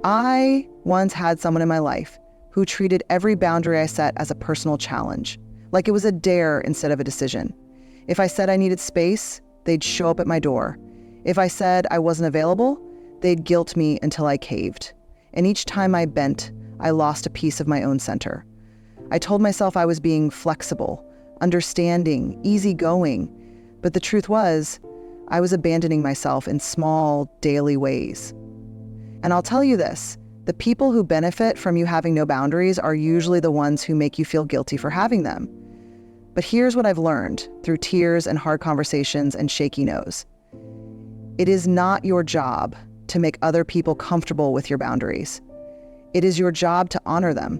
I once had someone in my life who treated every boundary I set as a personal challenge, like it was a dare instead of a decision. If I said I needed space, they'd show up at my door. If I said I wasn't available, they'd guilt me until I caved. And each time I bent, I lost a piece of my own center. I told myself I was being flexible, understanding, easygoing, but the truth was, I was abandoning myself in small, daily ways. And I'll tell you this, the people who benefit from you having no boundaries are usually the ones who make you feel guilty for having them. But here's what I've learned through tears and hard conversations and shaky no's. It is not your job to make other people comfortable with your boundaries. It is your job to honor them.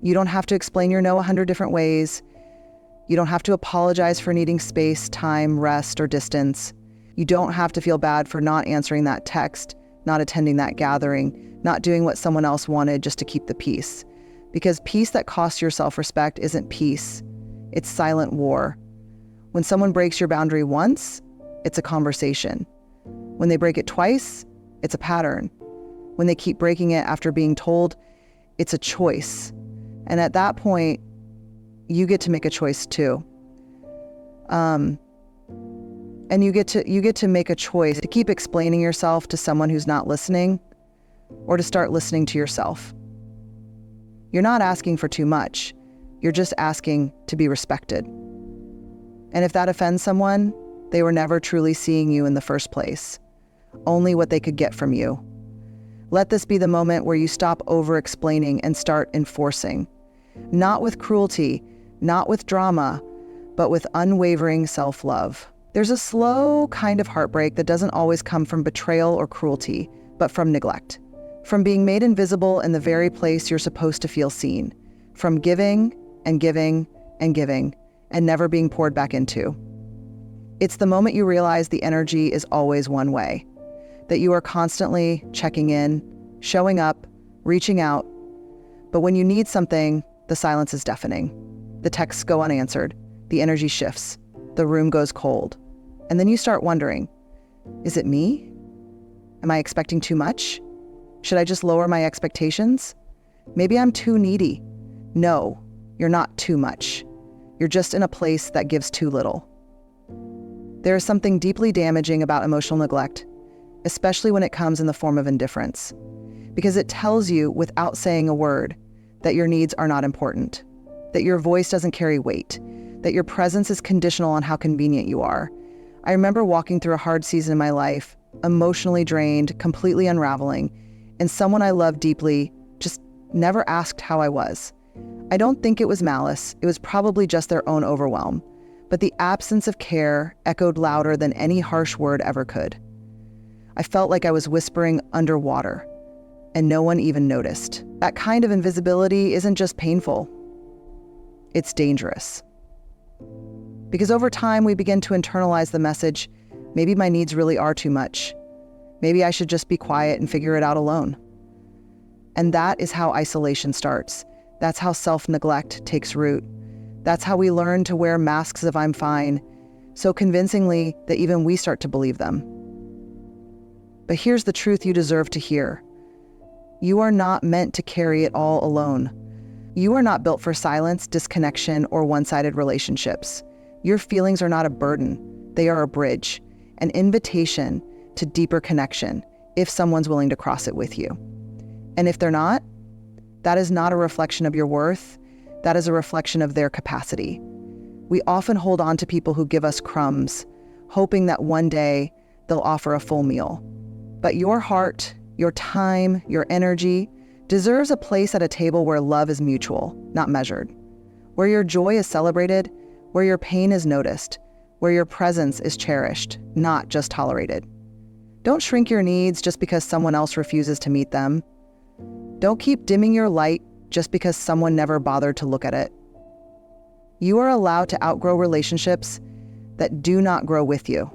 You don't have to explain your no 100 different ways. You don't have to apologize for needing space, time, rest, or distance. You don't have to feel bad for not answering that text, not attending that gathering, not doing what someone else wanted just to keep the peace. Because peace that costs your self-respect isn't peace. It's silent war. When someone breaks your boundary once, it's a conversation. When they break it twice, it's a pattern. When they keep breaking it after being told, it's a choice. And at that point, you get to make a choice too. And you get to make a choice to keep explaining yourself to someone who's not listening, or to start listening to yourself. You're not asking for too much. You're just asking to be respected. And if that offends someone, they were never truly seeing you in the first place, only what they could get from you. Let this be the moment where you stop over-explaining and start enforcing. Not with cruelty, not with drama, but with unwavering self-love. There's a slow kind of heartbreak that doesn't always come from betrayal or cruelty, but from neglect. From being made invisible in the very place you're supposed to feel seen. From giving and giving and giving, and never being poured back into. It's the moment you realize the energy is always one way. That you are constantly checking in, showing up, reaching out. But when you need something, the silence is deafening. The texts go unanswered. The energy shifts. The room goes cold. And then you start wondering, is it me? Am I expecting too much? Should I just lower my expectations? Maybe I'm too needy. No, you're not too much. You're just in a place that gives too little. There is something deeply damaging about emotional neglect, especially when it comes in the form of indifference, because it tells you without saying a word that your needs are not important, that your voice doesn't carry weight, that your presence is conditional on how convenient you are. I remember walking through a hard season in my life, emotionally drained, completely unraveling, and someone I loved deeply just never asked how I was. I don't think it was malice. It was probably just their own overwhelm. But the absence of care echoed louder than any harsh word ever could. I felt like I was whispering underwater, and no one even noticed. That kind of invisibility isn't just painful. It's dangerous. Because over time, we begin to internalize the message, maybe my needs really are too much. Maybe I should just be quiet and figure it out alone. And that is how isolation starts. That's how self-neglect takes root. That's how we learn to wear masks of I'm fine, so convincingly that even we start to believe them. But here's the truth you deserve to hear. You are not meant to carry it all alone. You are not built for silence, disconnection, or one-sided relationships. Your feelings are not a burden. They are a bridge, an invitation to deeper connection, if someone's willing to cross it with you. And if they're not, that is not a reflection of your worth. That is a reflection of their capacity. We often hold on to people who give us crumbs, hoping that one day they'll offer a full meal. But your heart, your time, your energy deserves a place at a table where love is mutual, not measured, where your joy is celebrated, where your pain is noticed, where your presence is cherished, not just tolerated. Don't shrink your needs just because someone else refuses to meet them. Don't keep dimming your light just because someone never bothered to look at it. You are allowed to outgrow relationships that do not grow with you.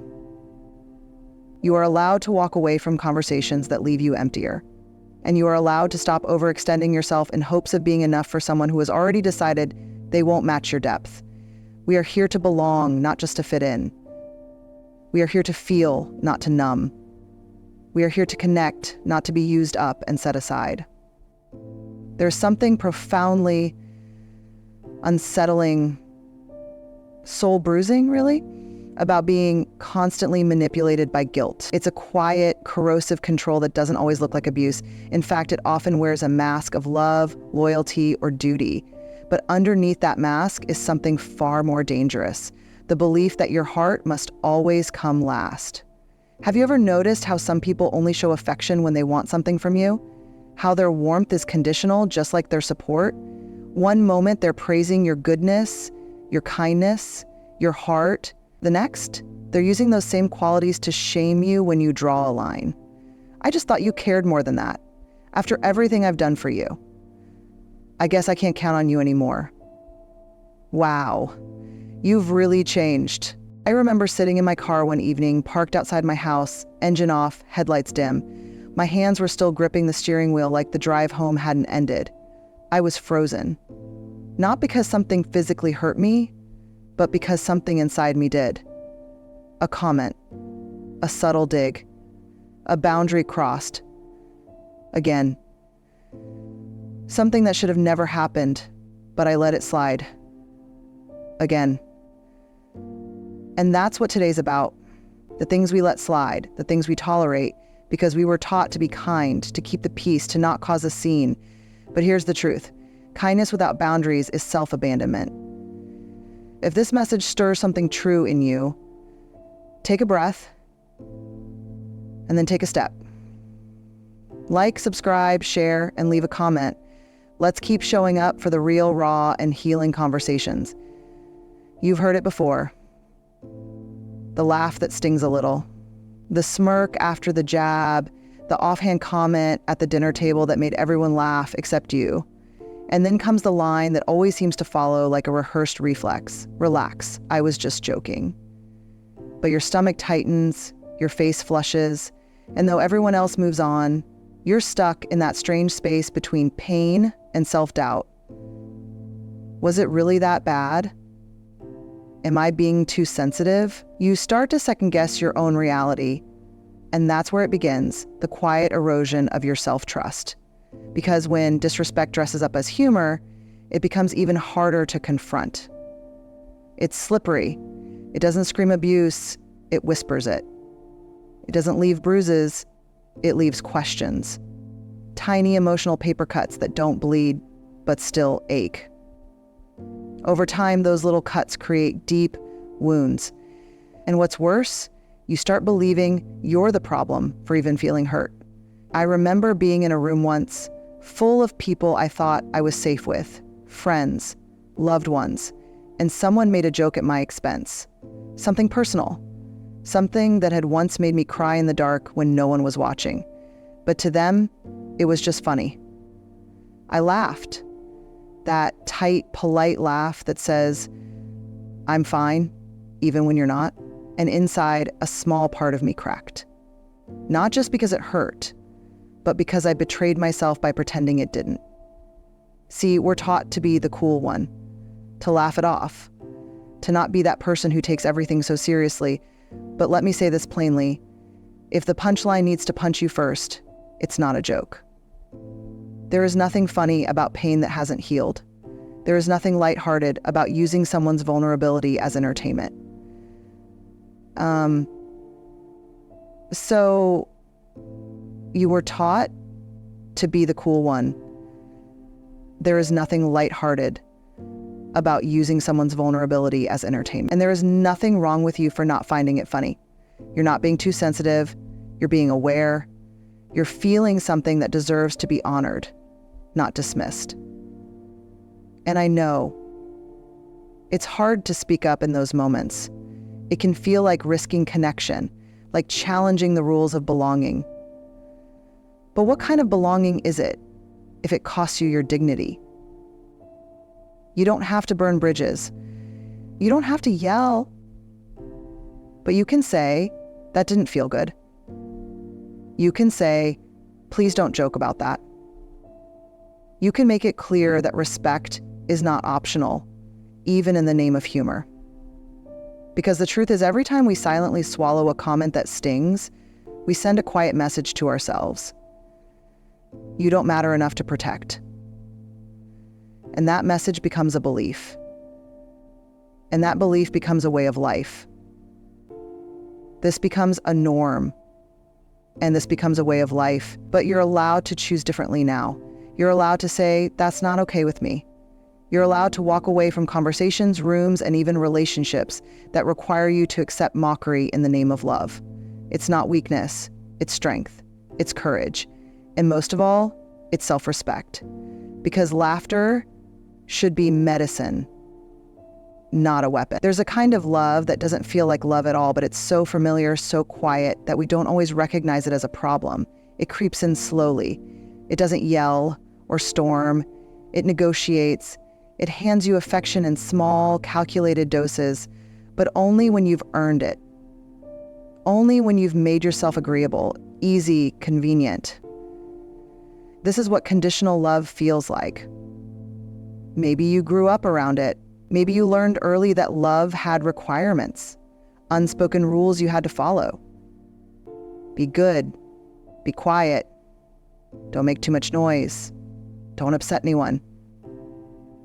You are allowed to walk away from conversations that leave you emptier. And you are allowed to stop overextending yourself in hopes of being enough for someone who has already decided they won't match your depth. We are here to belong, not just to fit in. We are here to feel, not to numb. We are here to connect, not to be used up and set aside. There's something profoundly unsettling, soul-bruising, really, about being constantly manipulated by guilt. It's a quiet, corrosive control that doesn't always look like abuse. In fact, it often wears a mask of love, loyalty, or duty. But underneath that mask is something far more dangerous: the belief that your heart must always come last. Have you ever noticed how some people only show affection when they want something from you? How their warmth is conditional, just like their support? One moment they're praising your goodness, your kindness, your heart. The next, they're using those same qualities to shame you when you draw a line. I just thought you cared more than that. After everything I've done for you, I guess I can't count on you anymore. Wow, you've really changed. I remember sitting in my car one evening, parked outside my house, engine off, headlights dim. My hands were still gripping the steering wheel like the drive home hadn't ended. I was frozen. Not because something physically hurt me, but because something inside me did. A comment, a subtle dig, a boundary crossed. Again. Something that should have never happened, but I let it slide. Again. And that's what today's about. The things we let slide, the things we tolerate, because we were taught to be kind, to keep the peace, to not cause a scene. But here's the truth. Kindness without boundaries is self-abandonment. If this message stirs something true in you, take a breath, and then take a step. Like, subscribe, share, and leave a comment. Let's keep showing up for the real, raw, and healing conversations. You've heard it before. The laugh that stings a little. The smirk after the jab. The offhand comment at the dinner table that made everyone laugh except you. And then comes the line that always seems to follow like a rehearsed reflex. Relax, I was just joking. But your stomach tightens, your face flushes, and though everyone else moves on, you're stuck in that strange space between pain and self-doubt. Was it really that bad? Am I being too sensitive? You start to second-guess your own reality, and that's where it begins, the quiet erosion of your self-trust. Because when disrespect dresses up as humor, it becomes even harder to confront. It's slippery. It doesn't scream abuse, it whispers it. It doesn't leave bruises, it leaves questions. Tiny emotional paper cuts that don't bleed, but still ache. Over time, those little cuts create deep wounds. And what's worse, you start believing you're the problem for even feeling hurt. I remember being in a room once, full of people I thought I was safe with, friends, loved ones, and someone made a joke at my expense. Something personal. Something that had once made me cry in the dark when no one was watching. But to them, it was just funny. I laughed. That tight, polite laugh that says, I'm fine, even when you're not. And inside, a small part of me cracked. Not just because it hurt, but because I betrayed myself by pretending it didn't. See, we're taught to be the cool one, to laugh it off, to not be that person who takes everything so seriously. But let me say this plainly, if the punchline needs to punch you first, it's not a joke. There is nothing funny about pain that hasn't healed. There is nothing lighthearted about using someone's vulnerability as entertainment. So you were taught to be the cool one. There is nothing lighthearted about using someone's vulnerability as entertainment. And there is nothing wrong with you for not finding it funny. You're not being too sensitive. You're being aware. You're feeling something that deserves to be honored, not dismissed. And I know it's hard to speak up in those moments. It can feel like risking connection, like challenging the rules of belonging. But what kind of belonging is it if it costs you your dignity? You don't have to burn bridges. You don't have to yell. But you can say, that didn't feel good. You can say, please don't joke about that. You can make it clear that respect is not optional, even in the name of humor. Because the truth is, every time we silently swallow a comment that stings, we send a quiet message to ourselves. You don't matter enough to protect. And that message becomes a belief. And that belief becomes a way of life. This becomes a norm. And this becomes a way of life. But you're allowed to choose differently now. You're allowed to say, that's not okay with me. You're allowed to walk away from conversations, rooms, and even relationships that require you to accept mockery in the name of love. It's not weakness, it's strength, it's courage, and most of all, it's self-respect. Because laughter should be medicine, not a weapon. There's a kind of love that doesn't feel like love at all, but it's so familiar, so quiet, that we don't always recognize it as a problem. It creeps in slowly. It doesn't yell or storm. It negotiates. It hands you affection in small, calculated doses, but only when you've earned it. Only when you've made yourself agreeable, easy, convenient. This is what conditional love feels like. Maybe you grew up around it. Maybe you learned early that love had requirements, unspoken rules you had to follow. Be good, be quiet, don't make too much noise, don't upset anyone.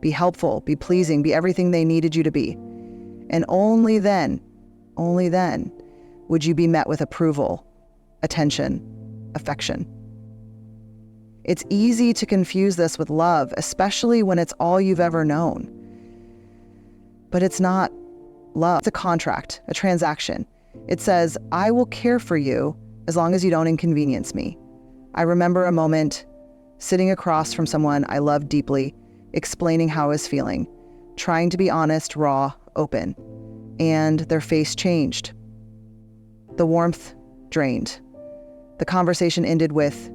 Be helpful, be pleasing, be everything they needed you to be. And only then would you be met with approval, attention, affection. It's easy to confuse this with love, especially when it's all you've ever known. But it's not love. It's a contract, a transaction. It says, I will care for you as long as you don't inconvenience me. I remember a moment sitting across from someone I loved deeply, explaining how I was feeling, trying to be honest, raw, open, and their face changed. The warmth drained. The conversation ended with,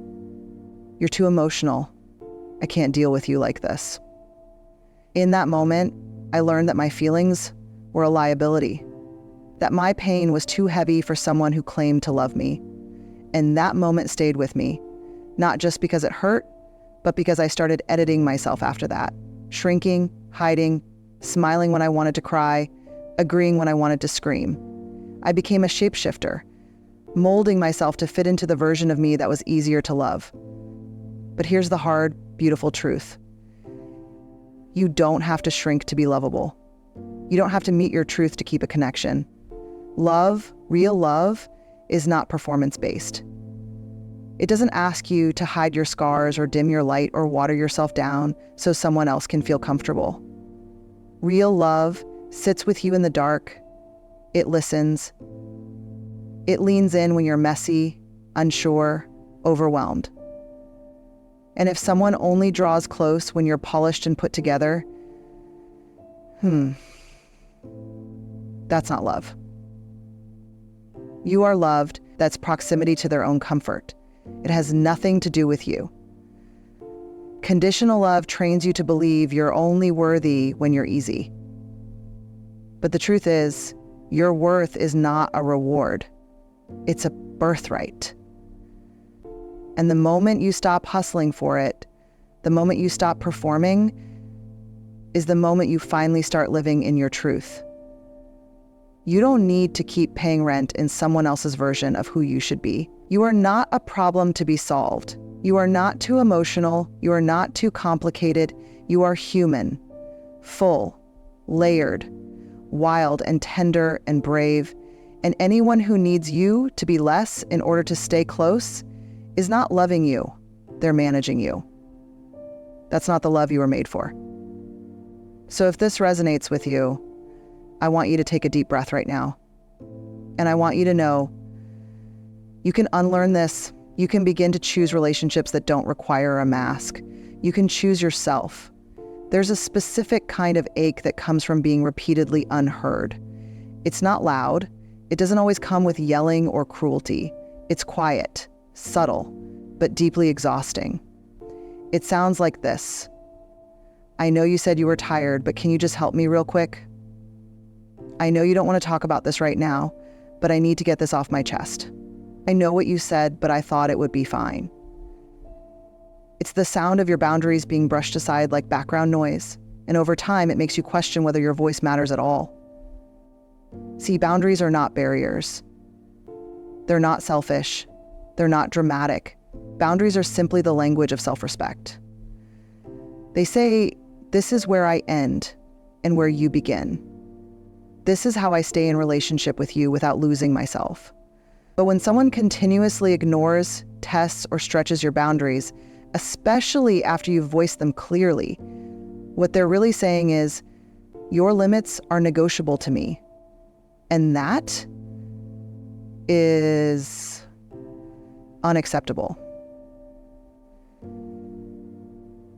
"You're too emotional. I can't deal with you like this." In that moment, I learned that my feelings were a liability, that my pain was too heavy for someone who claimed to love me. And that moment stayed with me, not just because it hurt, but because I started editing myself after that, shrinking, hiding, smiling when I wanted to cry, agreeing when I wanted to scream. I became a shapeshifter, molding myself to fit into the version of me that was easier to love. But here's the hard, beautiful truth. You don't have to shrink to be lovable. You don't have to meet your truth to keep a connection. Love, real love, is not performance-based. It doesn't ask you to hide your scars or dim your light or water yourself down so someone else can feel comfortable. Real love sits with you in the dark. It listens. It leans in when you're messy, unsure, overwhelmed. And if someone only draws close when you're polished and put together, that's not love. You are loved. That's proximity to their own comfort. It has nothing to do with you. Conditional love trains you to believe you're only worthy when you're easy. But the truth is, your worth is not a reward. It's a birthright. And the moment you stop hustling for it, the moment you stop performing, is the moment you finally start living in your truth. You don't need to keep paying rent in someone else's version of who you should be. You are not a problem to be solved. You are not too emotional. You are not too complicated. You are human, full, layered, wild and tender and brave. And anyone who needs you to be less in order to stay close is not loving you. They're managing you. That's not the love you were made for. So if this resonates with you, I want you to take a deep breath right now. And I want you to know you can unlearn this. You can begin to choose relationships that don't require a mask. You can choose yourself. There's a specific kind of ache that comes from being repeatedly unheard. It's not loud. It doesn't always come with yelling or cruelty. It's quiet, subtle, but deeply exhausting. It sounds like this. I know you said you were tired, but can you just help me real quick? I know you don't want to talk about this right now, but I need to get this off my chest. I know what you said, but I thought it would be fine. It's the sound of your boundaries being brushed aside like background noise, and over time it makes you question whether your voice matters at all. See, boundaries are not barriers. They're not selfish. They're not dramatic. Boundaries are simply the language of self-respect. They say, this is where I end and where you begin. This is how I stay in relationship with you without losing myself. But when someone continuously ignores, tests, or stretches your boundaries, especially after you've voiced them clearly, what they're really saying is, your limits are negotiable to me. And that is unacceptable.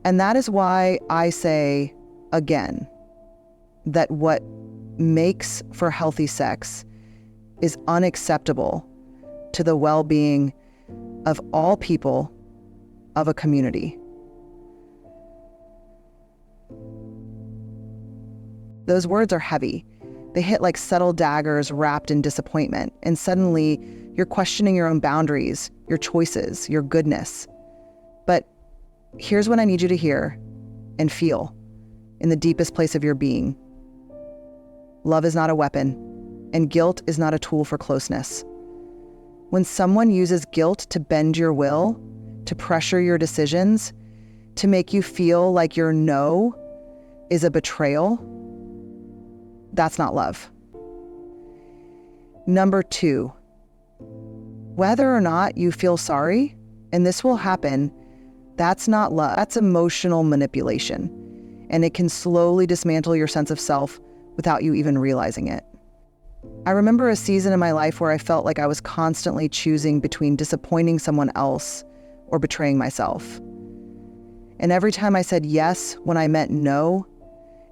And that is why I say, again, that what makes for healthy sex is unacceptable to the well-being of all people of a community. Those words are heavy. They hit like subtle daggers wrapped in disappointment, and suddenly you're questioning your own boundaries, your choices, your goodness. But here's what I need you to hear and feel in the deepest place of your being. Love is not a weapon, and guilt is not a tool for closeness. When someone uses guilt to bend your will, to pressure your decisions, to make you feel like your no is a betrayal, that's not love. Number 2, whether or not you feel sorry, and this will happen, that's not love. That's emotional manipulation, and it can slowly dismantle your sense of self without you even realizing it. I remember a season in my life where I felt like I was constantly choosing between disappointing someone else or betraying myself. And every time I said yes when I meant no,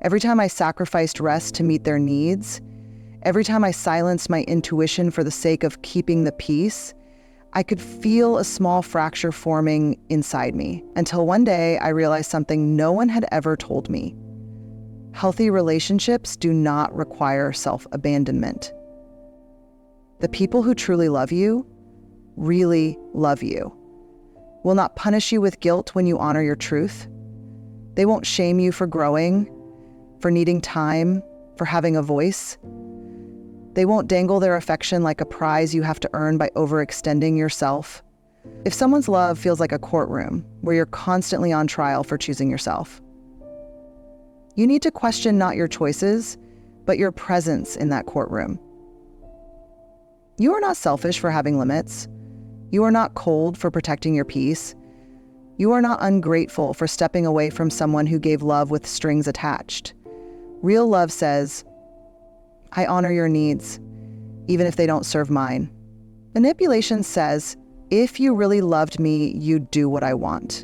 every time I sacrificed rest to meet their needs, every time I silenced my intuition for the sake of keeping the peace, I could feel a small fracture forming inside me, until one day I realized something no one had ever told me. Healthy relationships do not require self-abandonment. The people who truly love you, really love you, will not punish you with guilt when you honor your truth. They won't shame you for growing, for needing time, for having a voice. They won't dangle their affection like a prize you have to earn by overextending yourself. If someone's love feels like a courtroom where you're constantly on trial for choosing yourself, you need to question not your choices, but your presence in that courtroom. You are not selfish for having limits. You are not cold for protecting your peace. You are not ungrateful for stepping away from someone who gave love with strings attached. Real love says, I honor your needs, even if they don't serve mine. Manipulation says, if you really loved me, you'd do what I want.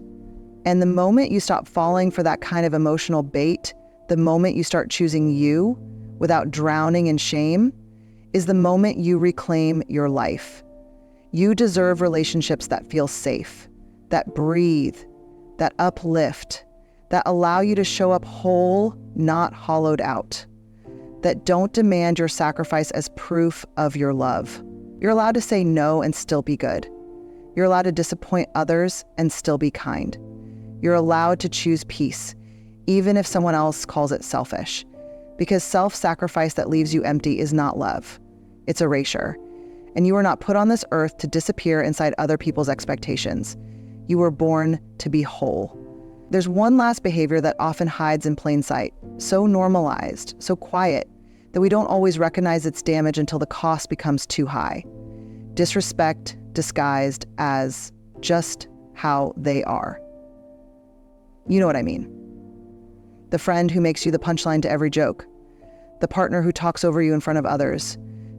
And the moment you stop falling for that kind of emotional bait, the moment you start choosing you without drowning in shame, is the moment you reclaim your life. You deserve relationships that feel safe, that breathe, that uplift, that allow you to show up whole, not hollowed out, that don't demand your sacrifice as proof of your love. You're allowed to say no and still be good. You're allowed to disappoint others and still be kind. You're allowed to choose peace, even if someone else calls it selfish, because self-sacrifice that leaves you empty is not love. It's erasure. And you were not put on this earth to disappear inside other people's expectations. You were born to be whole. There's one last behavior that often hides in plain sight, so normalized, so quiet, that we don't always recognize its damage until the cost becomes too high. Disrespect disguised as just how they are. You know what I mean. The friend who makes you the punchline to every joke. The partner who talks over you in front of others,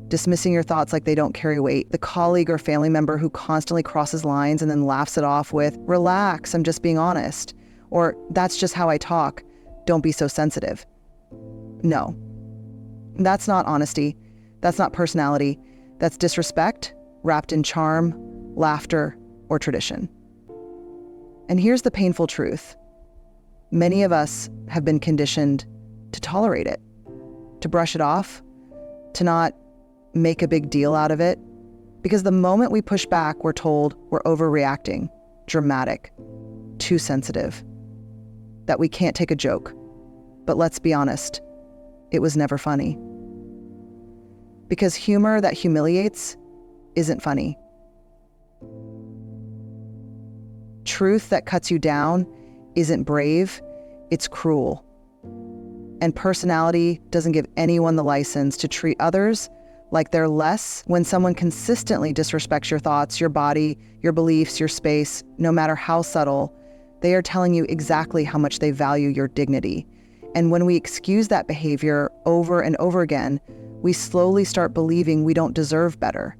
dismissing your thoughts like they don't carry weight. The colleague or family member who constantly crosses lines and then laughs it off with, relax, I'm just being honest. Or, that's just how I talk, don't be so sensitive. No, that's not honesty. That's not personality. That's disrespect wrapped in charm, laughter, or tradition. And here's the painful truth. Many of us have been conditioned to tolerate it, to brush it off, to not make a big deal out of it, because the moment we push back, we're told we're overreacting, dramatic, too sensitive, that we can't take a joke. But let's be honest, it was never funny. Because humor that humiliates isn't funny. truth that cuts you down isn't brave, it's cruel. And personality doesn't give anyone the license to treat others like they're less. When someone consistently disrespects your thoughts, your body, your beliefs, your space, no matter how subtle, they are telling you exactly how much they value your dignity. And when we excuse that behavior over and over again, we slowly start believing we don't deserve better,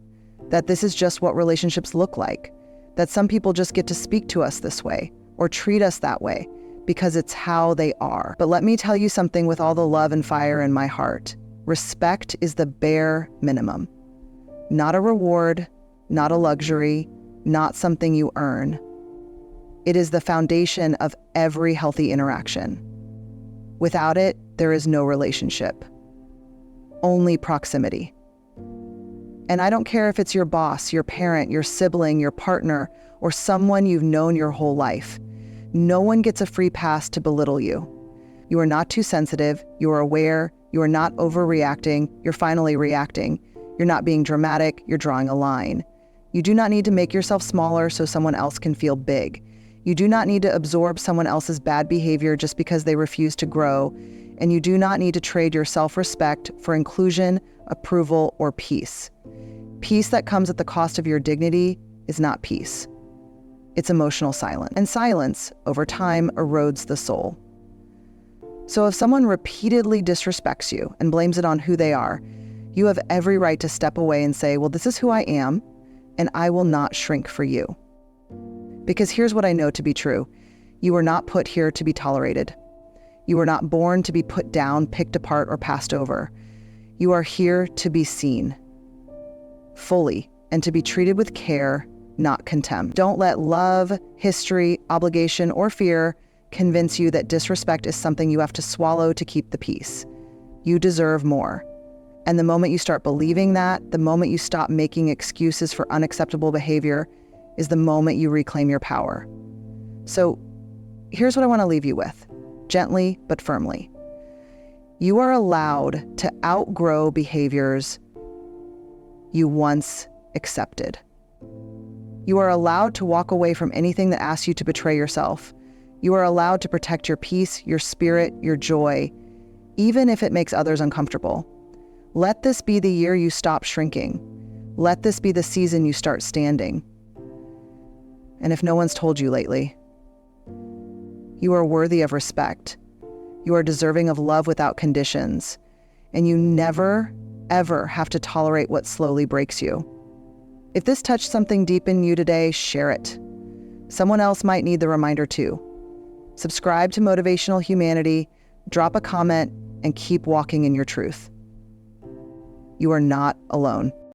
that this is just what relationships look like, that some people just get to speak to us this way or treat us that way because it's how they are. But let me tell you something with all the love and fire in my heart. Respect is the bare minimum. Not a reward, not a luxury, not something you earn. It is the foundation of every healthy interaction. Without it, there is no relationship. Only proximity. And I don't care if it's your boss, your parent, your sibling, your partner, or someone you've known your whole life. No one gets a free pass to belittle you. You are not too sensitive, you are aware, you are not overreacting, you're finally reacting. You're not being dramatic, you're drawing a line. You do not need to make yourself smaller so someone else can feel big. You do not need to absorb someone else's bad behavior just because they refuse to grow. And you do not need to trade your self-respect for inclusion, approval, or peace. Peace that comes at the cost of your dignity is not peace. It's emotional silence. And silence, over time, erodes the soul. So if someone repeatedly disrespects you and blames it on who they are, you have every right to step away and say, well, this is who I am, and I will not shrink for you. Because here's what I know to be true. You were not put here to be tolerated. You were not born to be put down, picked apart, or passed over. You are here to be seen fully and to be treated with care, not contempt. Don't let love, history, obligation, or fear convince you that disrespect is something you have to swallow to keep the peace. You deserve more. And the moment you start believing that, the moment you stop making excuses for unacceptable behavior, is the moment you reclaim your power. So here's what I want to leave you with, gently but firmly. You are allowed to outgrow behaviors you once accepted. You are allowed to walk away from anything that asks you to betray yourself. You are allowed to protect your peace, your spirit, your joy, even if it makes others uncomfortable. Let this be the year you stop shrinking. Let this be the season you start standing. And if no one's told you lately, you are worthy of respect. You are deserving of love without conditions. And you never, ever have to tolerate what slowly breaks you. If this touched something deep in you today, share it. Someone else might need the reminder too. Subscribe to Motivational Humanity, drop a comment, and keep walking in your truth. You are not alone.